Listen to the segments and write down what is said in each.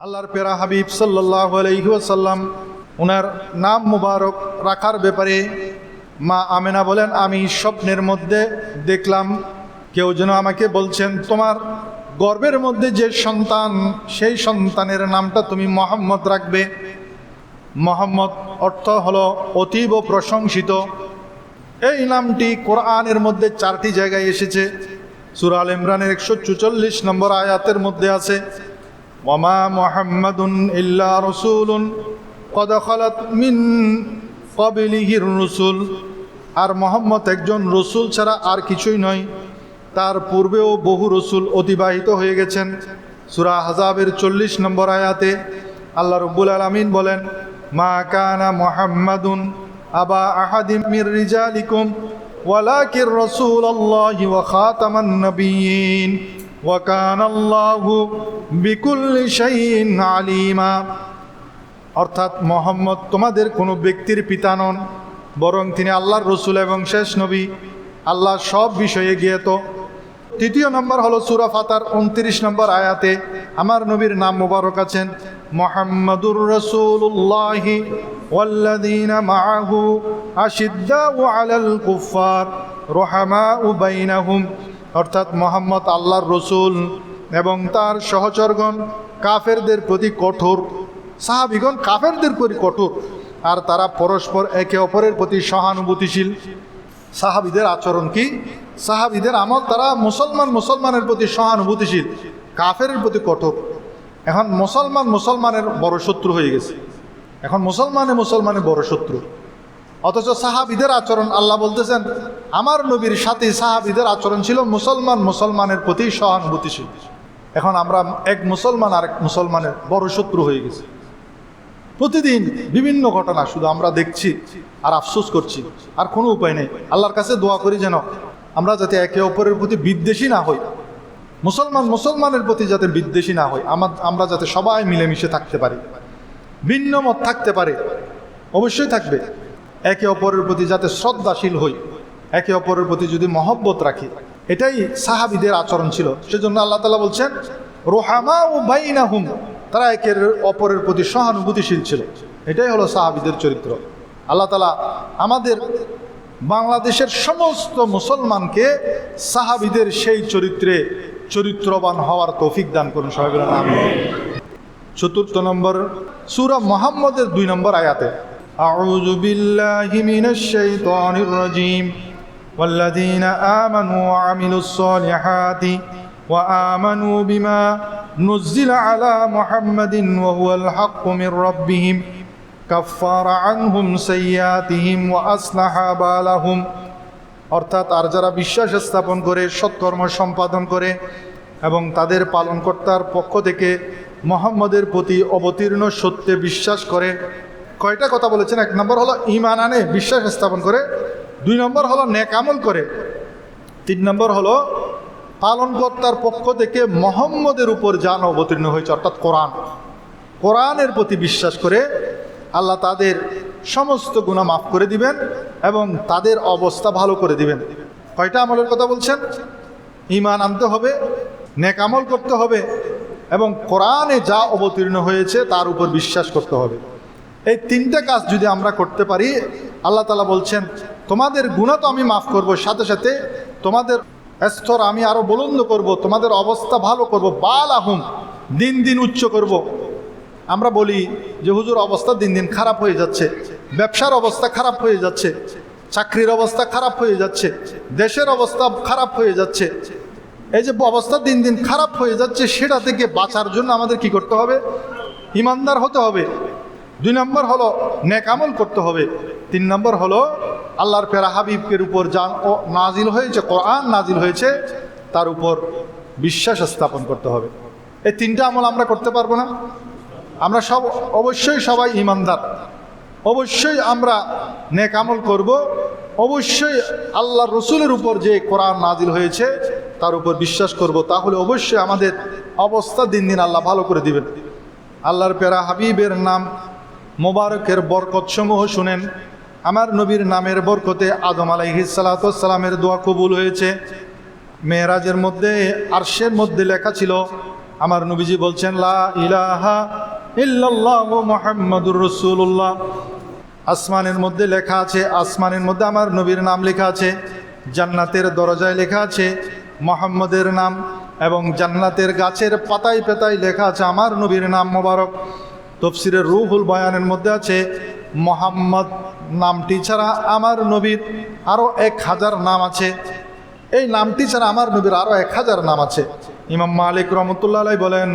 আল্লাহর প্যারা হাবিব সাল্লাল্লাহু আলাইহি ওয়াসাল্লাম ওনার নাম মুবারক রাখার ব্যাপারে মা আমেনা বলেন, আমি স্বপ্নের মধ্যে দেখলাম কেউ যেন আমাকে বলছেন, তোমার গর্ভের মধ্যে যে সন্তান, সেই সন্তানের নামটা তুমি মোহাম্মদ রাখবে। মোহাম্মদ অর্থ হলো অতীব প্রশংসিত। এই নামটি কোরআনের মধ্যে 4টি জায়গায় এসেছে। সূরা আল ইমরানের 144 নম্বর আয়াতের মধ্যে আছে, ওয়ামা মুহাম্মাদুন ইল্লা রাসূলুন ক্বাদ খালাত মিন ক্বাবলিহির রাসূল। আর মোহাম্মদ একজন রসুল ছাড়া আর কিছুই নয়, তার পূর্বেও বহু রসুল অতিবাহিত হয়ে গেছেন। সূরা আহজাবের 40 নম্বর আয়াতে আল্লাহ রাব্বুল আলামিন বলেন, মা কানা মুহাম্মাদুন আবা আহাদিম মির রিজালিকুম ওয়ালাকির রাসূলুল্লাহি ওয়া খাতামান নাবিয়্যিন ওয়া কানাল্লাহু বিকুল্লি শাইইন আলিমা। অর্থাৎ মোহাম্মদ তোমাদের কোনো ব্যক্তির পিতা নন, বরং তিনি আল্লাহর রসুল এবং শেষ নবী, আল্লাহ সব বিষয়ে জ্ঞাত। 3 নম্বর হলো সূরা ফাতার 29 নম্বর আয়াতে আমার নবীর নাম মোবারক আছেন মুহাম্মাদুর রাসূলুল্লাহি ওয়াল্লাযীনা মাআহু আশিদ্দাউ আলাল কুফফার রুহামাউ বাইনাহুম। অর্থাৎ মোহাম্মদ আল্লাহর রসুল এবং তার সহচরগণ কাফেরদের প্রতি কঠোর। সাহাবীগণ কাফেরদের প্রতি কঠোর, আর তারা পরস্পর একে অপরের প্রতি সহানুভূতিশীল। সাহাবীদের আচরণ কি? সাহাবীদের আমল, তারা মুসলমানের প্রতি সহানুভূতিশীল, কাফেরের প্রতি কঠোর। এখন মুসলমানের বড় শত্রু হয়ে গেছে। এখন মুসলমানের বড় শত্রু। অথচ সাহাবীদের আচরণ, আল্লাহ বলতেছেন আমার নবীর সাথে সাহাবীদের আচরণ ছিল মুসলমানের প্রতি সহানুভূতিশীল। এখন আমরা এক মুসলমান আরেক মুসলমানের বড় শত্রু হয়ে গেছি। প্রতিদিন বিভিন্ন ঘটনা শুধু আমরা দেখছি আর আফসোস করছি, আর কোনো উপায় নেই। আল্লাহর কাছে দোয়া করি যেন আমরা যাতে একে অপরের প্রতি বিদ্বেষী না হই, মুসলমানের প্রতি যাতে বিদ্বেষী না হই, আমরা যাতে সবাই মিলেমিশে থাকতে পারি। ভিন্ন মত থাকতে পারে, অবশ্যই থাকবে। একে অপরের প্রতি যাতে শ্রদ্ধাশীল হই, একে অপরের প্রতি যদি মহব্বত রাখি, এটাই সাহাবীদের আচরণ ছিল। সেজন্য আল্লাহ তাআলা বলছেন রুহামাউ বাইনাহুম, তারা একে অপরের প্রতি সহানুভূতিশীল ছিল। এটাই হলো সাহাবীদের চরিত্র। আল্লাহ তাআলা আমাদের বাংলাদেশের সমস্ত মুসলমানকে সাহাবীদের সেই চরিত্রবান হওয়ার তৌফিক দান করুন। সবাই বলেন আমিন। 4 নম্বর সূরা মুহাম্মদের 2 নম্বর আয়াতে আউযু বিল্লাহি মিনাশ শাইতানির রাজীম ওয়াল্লাযীনা আমানু ওয়া আমিলুস সালিহাতি ওয়া আমানু বিমা নুজ্জিলা আলা মুহাম্মাদিন ওয়া হুয়াল হাক্কু মির রাব্বিহিম কাফফারা আনহুম সাইয়্যাতিহিম ওয়া আসলাহা বালাহুম। অর্থাৎ আর যারা বিশ্বাস স্থাপন করে, সৎকর্ম সম্পাদন করে এবং তাদের পালনকর্তার পক্ষ থেকে মুহাম্মদের প্রতি অবতীর্ণ সত্যে বিশ্বাস করে। কয়টা কথা বলেছেন? 1 নম্বর হলো ঈমান আনে, বিশ্বাস স্থাপন করে। 2 নম্বর হলো নেক আমল করে। 3 নম্বর হলো পালনকর্তার পক্ষ থেকে মুহাম্মদের উপর জান অবতীর্ণ হয়েছে, অর্থাৎ কোরআনের প্রতি বিশ্বাস করে আল্লাহ তাদের সমস্ত গুনাহ মাফ করে দিবেন এবং তাদের অবস্থা ভালো করে দিবেন। কয়টা আমলের কথা বলছেন? ঈমান আনতে হবে, নেক আমল করতে হবে এবং কোরআনে যা অবতীর্ণ হয়েছে তার উপর বিশ্বাস করতে হবে। এই 3টা কাজ যদি আমরা করতে পারি, আল্লাহ তাআলা বলছেন তোমাদের গুনাহ তো আমি মাফ করব, সাথে সাথে তোমাদের স্তর আমি আরো বুলন্দ করব, তোমাদের অবস্থা ভালো করব, বালাহুম দিন দিন উচ্চ করব। আমরা বলি যে হুজুর অবস্থা দিন দিন খারাপ হয়ে যাচ্ছে, ব্যবসার অবস্থা খারাপ হয়ে যাচ্ছে, চাকরির অবস্থা খারাপ হয়ে যাচ্ছে, দেশের অবস্থা খারাপ হয়ে যাচ্ছে। এই যে অবস্থা দিন দিন খারাপ হয়ে যাচ্ছে, সেটা থেকে বাঁচার জন্য আমাদের কি করতে হবে? ইমানদার হতে হবে। 2 নম্বর হলো নেক আমল করতে হবে। 3 নম্বর হলো আল্লাহর প্যারা হাবিবের উপর জান ও নাজিল হয়েছে, কোরআন নাজিল হয়েছে, তার উপর বিশ্বাস স্থাপন করতে হবে। এই 3টা আমল আমরা করতে পারবো না? আমরা অবশ্যই সবাই ইমানদার, অবশ্যই আমরা নেক আমল করব, অবশ্যই আল্লাহর রসুলের উপর যে কোরআন নাজিল হয়েছে তার উপর বিশ্বাস করব। তাহলে অবশ্যই আমাদের অবস্থা দিন দিন আল্লাহ ভালো করে দিবেন। আল্লাহর প্যারা হাবিবের নাম মোবারকের বরকতসমূহ শুনেন। আমার নবীর নামের বরকতে আদম আলাইহিস সালাতু ওয়াস সালামের দোয়া কবুল হয়েছে। মেরাজের মধ্যে আরশের মধ্যে লেখা ছিল আমার নবীজি বলছেন লা ইলাহা ইল্লাল্লাহু মুহাম্মাদুর রাসূলুল্লাহ। আসমানের মধ্যে লেখা আছে, আসমানের মধ্যে আমার নবীর নাম লেখা আছে, জান্নাতের দরজায় লেখা আছে মুহাম্মদের নাম, এবং জান্নাতের গাছের পাতায় পাতায় লেখা আছে আমার নবীর নাম মোবারক। তাফসীরের রুহুল বয়ানের মধ্যে আছে মুহাম্মদ নামটি ছাড়া আমার নবীর আরও 1000 নাম আছে। এই নামটি ছাড়া আমার নবীর আরও 1000 নাম আছে। ইমাম মালিক রহমতুল্লাহ আলাইহি বলেন,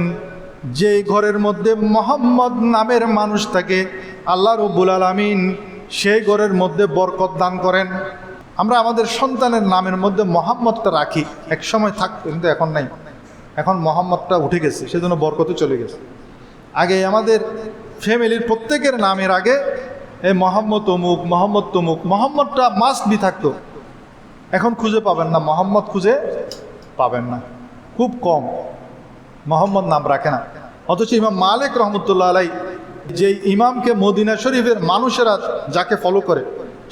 যে ঘরের মধ্যে মুহাম্মদ নামের মানুষ থাকে আল্লাহ রাব্বুল আলামিন সেই ঘরের মধ্যে বরকত দান করেন। আমরা আমাদের সন্তানের নামের মধ্যে মুহাম্মদটা রাখি, এক সময় থাকতো কিন্তু এখন নাই, এখন মুহাম্মদটা উঠে গেছে, সেজন্য বরকতে চলে গেছে। আগে আমাদের ফ্যামিলির প্রত্যেকের নামের আগে এই মোহাম্মদ তমুক, মোহাম্মদ তমুক, মোহাম্মদটা মাস্ট বি থাকতো। এখন খুঁজে পাবেন না, মোহাম্মদ খুঁজে পাবেন না, খুব কম মোহাম্মদ নাম রাখে না। অথচ ইমাম মালিক রহমতুল্লাহ আলাই, যে ইমামকে মদিনা শরীফের মানুষেরা যাকে ফলো করে,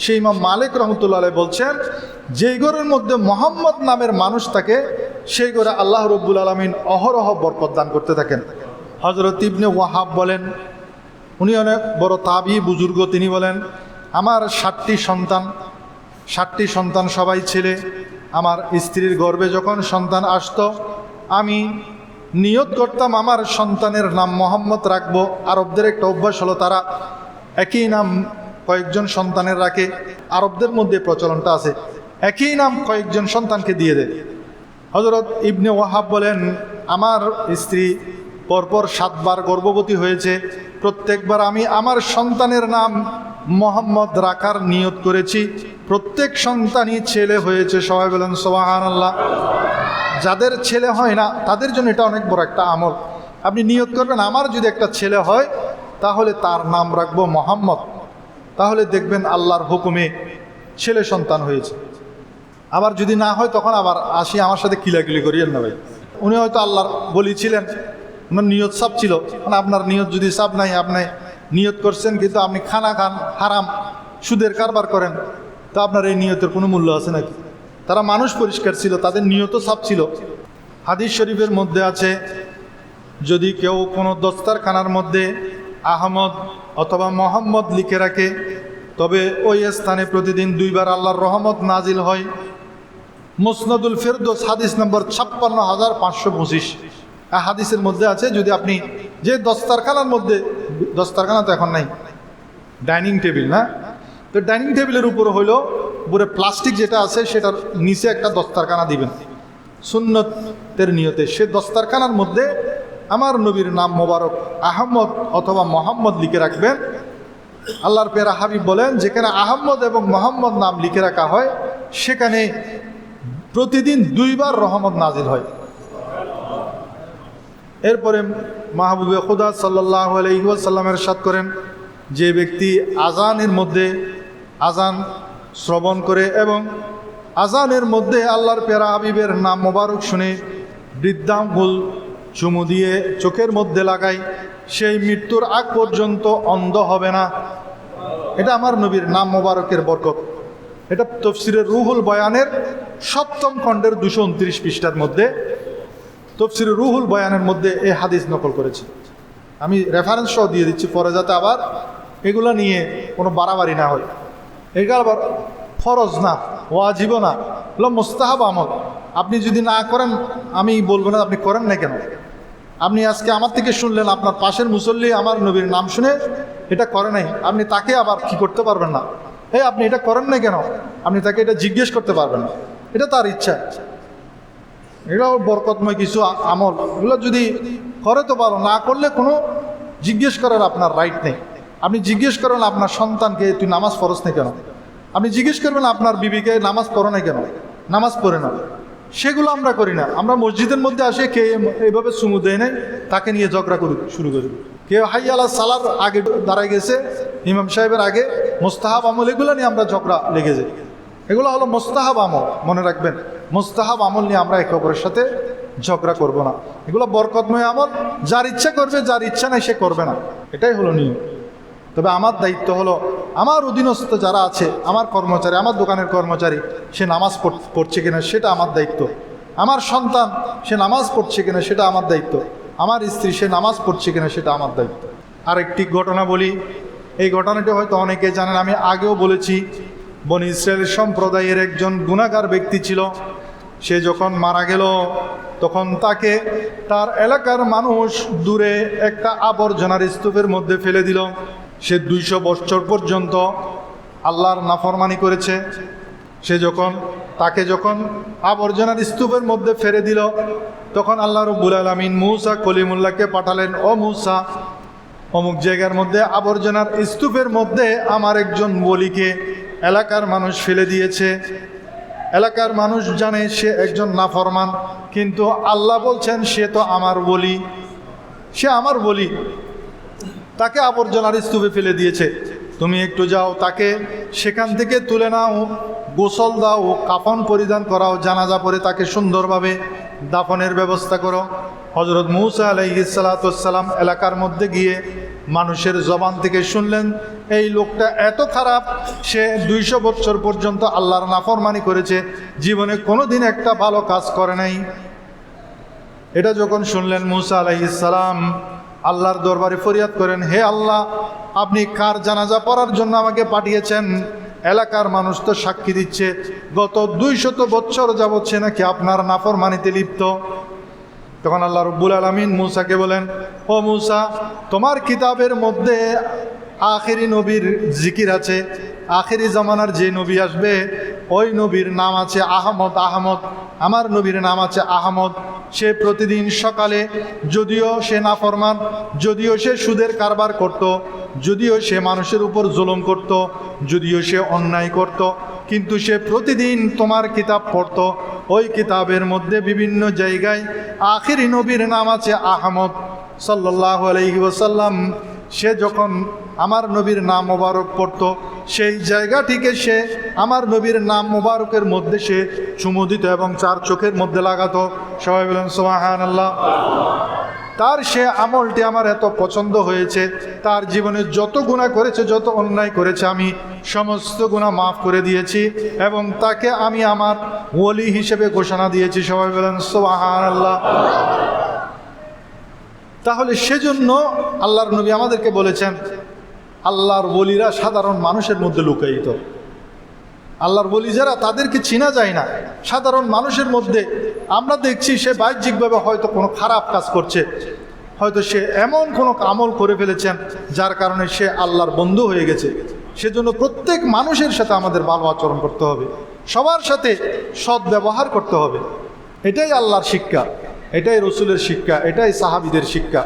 সেই ইমাম মালিক রহমতুল্লাহ আলাই বলছেন, যেই ঘরের মধ্যে মোহাম্মদ নামের মানুষ থাকে সেই ঘরে আল্লাহ রব্বুল আলমিন অহরহ বরকত দান করতে থাকেন। হযরত ইবনে ওয়াহাব বলেন, উনি অনেক বড় তাবি বুজুর্গ, তিনি বলেন, আমার 7টি সন্তান সবাই ছেলে। আমার স্ত্রীর গর্ভে যখন সন্তান আসতো আমি নিয়ত করতাম আমার সন্তানের নাম মোহাম্মদ রাখবো। আরবদের একটা অভ্যাস হলো, তারা একই নাম কয়েকজন সন্তানের রাখে। আরবদের মধ্যে প্রচলনটা আছে, একই নাম কয়েকজন সন্তানকে দিয়ে দেয়। হযরত ইবনে ওয়াহাব বলেন, আমার স্ত্রী পরপর 7 বার গর্ভবতী হয়েছে, প্রত্যেকবার আমি আমার সন্তানের নাম মোহাম্মদ রাখার নিয়ত করেছি, প্রত্যেক সন্তানই ছেলে হয়েছে। সবাই বলেন সুবহানাল্লাহ। যাদের ছেলে হয় না তাদের জন্য এটা অনেক বড় একটা আমল। আপনি নিয়ত করবেন, আমার যদি একটা ছেলে হয় তাহলে তার নাম রাখবো মোহাম্মদ, তাহলে দেখবেন আল্লাহর হুকুমে ছেলে সন্তান হয়েছে। আবার যদি না হয় তখন আবার আসি, আমার সাথে কিলাকিলি করিয়েন না ভাই। উনি হয়তো আল্লাহর বলি ছিলেন, ওনার নিয়ত সাপ ছিল, মানে আপনার নিয়ত যদি সাপ নাই, আপনি নিয়ত করছেন কিন্তু আপনি খানা খান হারাম, সুদের কারবার করেন, তা আপনার এই নিয়তের কোনো মূল্য আছে নাকি? তারা মানুষ পরিষ্কার ছিল, তাদের নিয়তও সাপ ছিল। হাদিস শরীফের মধ্যে আছে, যদি কেউ কোনো দস্তারখানার মধ্যে আহমদ অথবা মোহাম্মদ লিখে রাখে তবে ওই স্থানে প্রতিদিন 2 বার আল্লাহর রহমত নাজিল হয়। মুসনাদুল ফেরদৌস হাদিস নম্বর 56,525। হাদিসের মধ্যে আছে, যদি আপনি যে দস্তারখানার মধ্যে, দস্তারখানা তো এখন নাই, ডাইনিং টেবিল না, তো ডাইনিং টেবিলের উপরে হইলো উপরে প্লাস্টিক যেটা আছে সেটার নিচে একটা দস্তারখানা দিবেন সুন্নতের নিয়তে। সে দস্তারখানার মধ্যে আমার নবীর নাম মোবারক আহমদ অথবা মোহাম্মদ লিখে রাখবেন। আল্লাহর পেরা হাবিব বলেন, যেখানে আহমদ এবং মোহাম্মদ নাম লিখে রাখা হয় সেখানে প্রতিদিন 2 বার রহমত নাজিল হয়। এরপরে মাহবুবে খুদা সাল্লাল্লাহু আলাইহি ওয়াসাল্লামের ইরশাদ করেন, যে ব্যক্তি আজানের মধ্যে আজান শ্রবণ করে এবং আজানের মধ্যে আল্লাহর পেরা হাবিবের নাম মোবারক শুনে বৃদ্ধাঙ্গুল চুমু দিয়ে চোখের মধ্যে লাগায়, সেই মৃত্যুর আগ পর্যন্ত অন্ধ হবে না। এটা আমার নবীর নাম মোবারকের বরকত। এটা তাফসীরের রুহুল বয়ানের 7ম খণ্ডের 229 পৃষ্ঠার মধ্যে, তাফসীরের রুহুল বয়ানের মধ্যে এই হাদিস নকল করেছে। আমি রেফারেন্স সহ দিয়ে দিচ্ছি পরে, যাতে আবার এগুলো নিয়ে কোনো বাড়াবাড়ি না হয়। এটা আবার ফরজ না, ওয়াজিব না, হলো মুস্তাহাব আমল। আপনি যদি না করেন আমি বলবো না আপনি করেন না কেন। আপনি আজকে আমার থেকে শুনলেন, আপনার পাশের মুসল্লি আমার নবীর নাম শুনে এটা করে নাই, আপনি তাকে আবার কি করতে পারবেন না, এই আপনি এটা করেন না কেন, আপনি তাকে এটা জিজ্ঞেস করতে পারবেন না, এটা তার ইচ্ছা। এগুলো বরকতময় কিছু আমল, এগুলো যদি করে তো ভালো, না করলে কোনো জিজ্ঞেস করার আপনার রাইট নেই। আপনি জিজ্ঞেস করেন আপনার সন্তানকে, তুই নামাজ পড়স না কেন, আপনি জিজ্ঞেস করবেন আপনার বিবিকে নামাজ পড়ো না কেন, নামাজ পড়ে না। সেগুলো আমরা করি না। আমরা মসজিদের মধ্যে আসে কে এইভাবে চুমু দেয় নাই, তাকে নিয়ে ঝগড়া শুরু করি। কেউ হাইয়া আলা সালার আগে দাঁড়ায় গেছে, ইমাম সাহেবের আগে, মোস্তাহাব আমল, এগুলো নিয়ে আমরা ঝগড়া লেগে যাই। এগুলো হলো মোস্তাহাব আমল, মনে রাখবেন। মোস্তাহাব আমল নিয়ে আমরা একে অপরের সাথে ঝগড়া করব না। এগুলো বরকতময় আমল, যার ইচ্ছা করবে, যার ইচ্ছা নাই সে করবে না, এটাই হলো নিয়ম। তবে আমার দায়িত্ব হলো, আমার অধীনস্থ যারা আছে, আমার কর্মচারী, আমার দোকানের কর্মচারী, সে নামাজ পড়ছে কিনা সেটা আমার দায়িত্ব। আমার সন্তান সে নামাজ পড়ছে কিনা সেটা আমার দায়িত্ব। আমার স্ত্রী সে নামাজ পড়ছে কিনা সেটা আমার দায়িত্ব। আরেকটি ঘটনা বলি, এই ঘটনাটি হয়তো অনেকে জানেন, আমি আগেও বলেছি। বনি ইসরায়েল সম্প্রদায়ের একজন গুনাহগার ব্যক্তি ছিল। সে যখন মারা গেল তখন তাকে তার এলাকার মানুষ দূরে একটা আবর্জনার স্তূপের মধ্যে ফেলে দিল। সে 200 বছর পর্যন্ত আল্লাহর নাফরমানি করেছে। তাকে যখন আবর্জনার স্তূপের মধ্যে ফেলে দিল, তখন আল্লাহ রাব্বুল আলামিন মূসা কলিমুল্লাহকে পাঠালেন, ও মূসা, অমুক জায়গার মধ্যে আবর্জনার স্তূপের মধ্যে আমার একজন ওলিকে এলাকার মানুষ ফেলে দিয়েছে। এলাকার মানুষ জানে সে একজন নাফরমান, কিন্তু আল্লাহ বলছেন সে তো আমার ওলি, সে আমার ওলি, তাকে আবর্জনার স্তূপে ফেলে দিয়েছে। তুমি একটু যাও, তাকে সেখান থেকে তুলে নাও, গোসল দাও, কাফন পরিধান করাও, জানাজা পরে তাকে সুন্দরভাবে দাফনের ব্যবস্থা করো। হযরত মূসা আলাইহিস সালাতু ওয়াস সালাম এলাকার মধ্যে গিয়ে মানুষের জবান থেকে শুনলেন এই লোকটা এত খারাপ, সে 200 বছর পর্যন্ত আল্লাহর নাফরমানি করেছে, জীবনে কোনোদিন একটা ভালো কাজ করে নাই। এটা যখন শুনলেন মূসা আলাইহিস সালাম আল্লাহর দরবারে ফরিয়াদ করেন, হে আল্লাহ, আপনি কার জানাজা পড়ার জন্য আমাকে পাঠিয়েছেন? এলাকার মানুষ তো সাক্ষী দিচ্ছে গত 200 বছর যাবৎ সে নাকি আপনার নাফরমানিতে লিপ্ত। তখন আল্লাহ রাব্বুল আলামিন মূসাকে বলেন, ও মূসা, তোমার কিতাবের মধ্যে আখেরি নবীর জিকির আছে। আখেরি জামানার যে নবী আসবে ওই নবীর নাম আছে আহমদ। আমার নবীর নাম আছে আহমদ। সে প্রতিদিন সকালে, যদিও সে নাফরমান, যদিও সে সুদের কারবার করত, যদিও সে মানুষের উপর জুলুম করত, যদিও সে অন্যায় করত, কিন্তু সে প্রতিদিন তোমার কিতাব পড়ত। ওই কিতাবের মধ্যে বিভিন্ন জায়গায় আখেরি নবীর নাম আছে আহমদ সাল্লাল্লাহু আলাইহি ওয়াসাল্লাম। সে যখন আমার নবীর নাম মোবারক পড়ত, সেই জায়গাটিকে সে আমার নবীর নাম মোবারকের মধ্যে সে চুমু দিত এবং 4 চোখের মধ্যে লাগাতো। সবাই বলেন সুবহানাল্লাহ। তার সে আমলটি আমার এত পছন্দ হয়েছে, তার জীবনে যত গুনাহ করেছে, যত অন্যায় করেছে, আমি সমস্ত গুনাহ মাফ করে দিয়েছি এবং তাকে আমি আমার ওলি হিসেবে ঘোষণা দিয়েছি। সবাই বলেন সুবহানাল্লাহ। তাহলে সেজন্য আল্লাহর নবী আমাদেরকে বলেছেন, আল্লাহর ওলিরা সাধারণ মানুষের মধ্যে লুকায়িত। আল্লাহর ওলি যারা, তাদেরকে চেনা যায় না। সাধারণ মানুষের মধ্যে আমরা দেখছি সে বাহ্যিকভাবে হয়তো কোনো খারাপ কাজ করছে, হয়তো সে এমন কোনো আমল করে ফেলেছেন যার কারণে সে আল্লাহর বন্ধু হয়ে গেছে। সেজন্য প্রত্যেক মানুষের সাথে আমাদের ভালো আচরণ করতে হবে, সবার সাথে সৎ ব্যবহার করতে হবে। এটাই আল্লাহর শিক্ষা, এটাই রসুলের শিক্ষা, এটাই সাহাবীদের শিক্ষা।